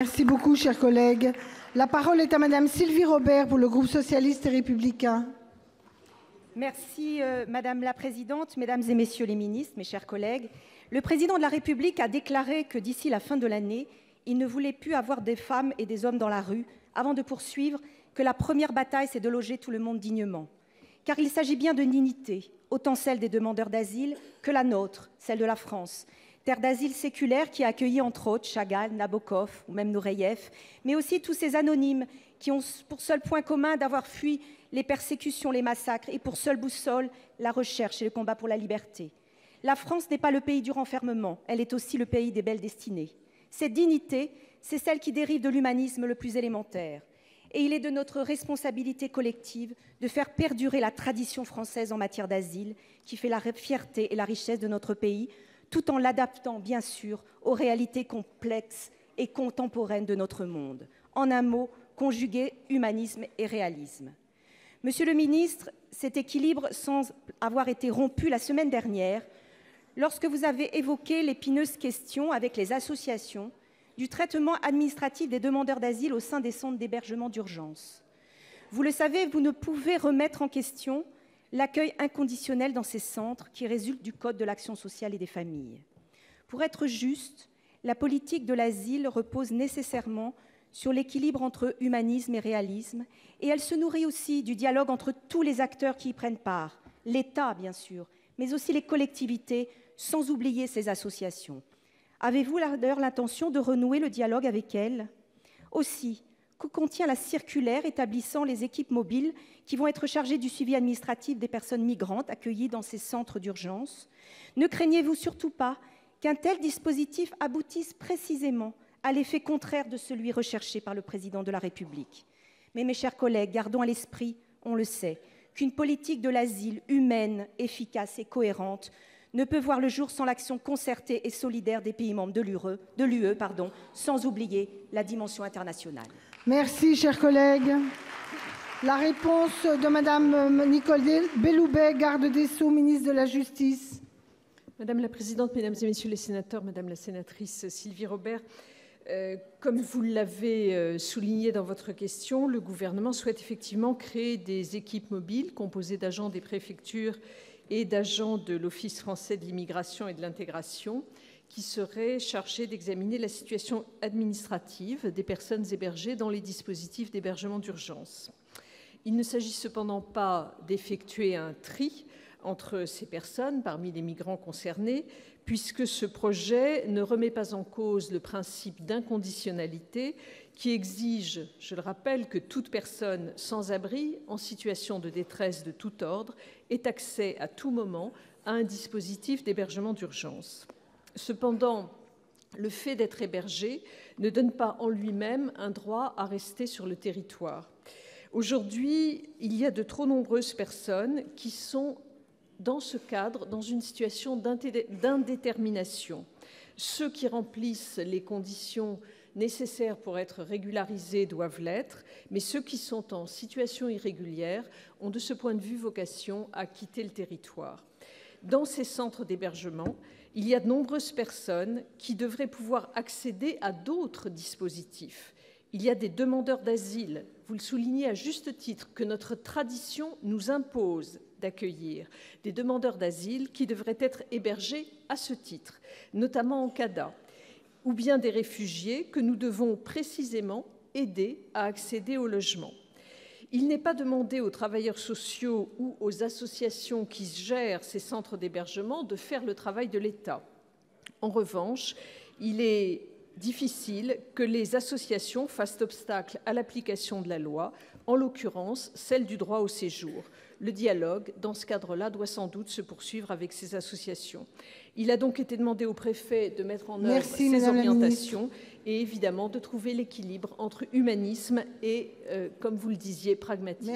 Merci beaucoup, chers collègues. La parole est à Madame Sylvie Robert pour le groupe socialiste et républicain. Merci Madame la Présidente, Mesdames et Messieurs les ministres, mes chers collègues. Le Président de la République a déclaré que d'ici la fin de l'année, il ne voulait plus avoir des femmes et des hommes dans la rue, avant de poursuivre que la première bataille, c'est de loger tout le monde dignement. Car il s'agit bien de dignité, autant celle des demandeurs d'asile que la nôtre, celle de la France. Terre d'asile séculaire qui a accueilli entre autres Chagall, Nabokov ou même Nureyev, mais aussi tous ces anonymes qui ont pour seul point commun d'avoir fui les persécutions, les massacres et pour seule boussole la recherche et le combat pour la liberté. La France n'est pas le pays du renfermement, elle est aussi le pays des belles destinées. Cette dignité, c'est celle qui dérive de l'humanisme le plus élémentaire. Et il est de notre responsabilité collective de faire perdurer la tradition française en matière d'asile qui fait la fierté et la richesse de notre pays, tout en l'adaptant, bien sûr, aux réalités complexes et contemporaines de notre monde. En un mot, conjuguer humanisme et réalisme. Monsieur le ministre, cet équilibre sans avoir été rompu la semaine dernière, lorsque vous avez évoqué l'épineuse question avec les associations du traitement administratif des demandeurs d'asile au sein des centres d'hébergement d'urgence. Vous le savez, vous ne pouvez remettre en question l'accueil inconditionnel dans ces centres qui résulte du Code de l'action sociale et des familles. Pour être juste, la politique de l'asile repose nécessairement sur l'équilibre entre humanisme et réalisme, et elle se nourrit aussi du dialogue entre tous les acteurs qui y prennent part, l'État bien sûr, mais aussi les collectivités, sans oublier ces associations. Avez-vous d'ailleurs l'intention de renouer le dialogue avec elles? Aussi, que contient la circulaire établissant les équipes mobiles qui vont être chargées du suivi administratif des personnes migrantes accueillies dans ces centres d'urgence? Ne craignez-vous surtout pas qu'un tel dispositif aboutisse précisément à l'effet contraire de celui recherché par le Président de la République? Mais mes chers collègues, gardons à l'esprit, on le sait, qu'une politique de l'asile humaine, efficace et cohérente ne peut voir le jour sans l'action concertée et solidaire des pays membres de l'UE, sans oublier la dimension internationale. Merci, chers collègues. La réponse de Madame Nicole Belloubet, garde des Sceaux, ministre de la Justice. Madame la Présidente, Mesdames et Messieurs les sénateurs, Madame la sénatrice Sylvie Robert, comme vous l'avez souligné dans votre question, le gouvernement souhaite effectivement créer des équipes mobiles composées d'agents des préfectures et d'agents de l'Office français de l'immigration et de l'intégration qui seraient chargés d'examiner la situation administrative des personnes hébergées dans les dispositifs d'hébergement d'urgence. Il ne s'agit cependant pas d'effectuer un tri entre ces personnes parmi les migrants concernés, puisque ce projet ne remet pas en cause le principe d'inconditionnalité qui exige, je le rappelle, que toute personne sans abri, en situation de détresse de tout ordre, ait accès à tout moment à un dispositif d'hébergement d'urgence. Cependant, le fait d'être hébergé ne donne pas en lui-même un droit à rester sur le territoire. Aujourd'hui, il y a de trop nombreuses personnes qui sont dans ce cadre, dans une situation d'indétermination. Ceux qui remplissent les conditions nécessaires pour être régularisés doivent l'être, mais ceux qui sont en situation irrégulière ont de ce point de vue vocation à quitter le territoire. Dans ces centres d'hébergement, il y a de nombreuses personnes qui devraient pouvoir accéder à d'autres dispositifs. Il y a des demandeurs d'asile, vous le soulignez à juste titre, que notre tradition nous impose d'accueillir, des demandeurs d'asile qui devraient être hébergés à ce titre, notamment en CADA, ou bien des réfugiés que nous devons précisément aider à accéder au logement. Il n'est pas demandé aux travailleurs sociaux ou aux associations qui gèrent ces centres d'hébergement de faire le travail de l'État. En revanche, il est difficile que les associations fassent obstacle à l'application de la loi, en l'occurrence celle du droit au séjour. Le dialogue, dans ce cadre-là, doit sans doute se poursuivre avec ces associations. Il a donc été demandé au préfet de mettre en œuvre ces orientations et évidemment de trouver l'équilibre entre humanisme et, comme vous le disiez, pragmatisme.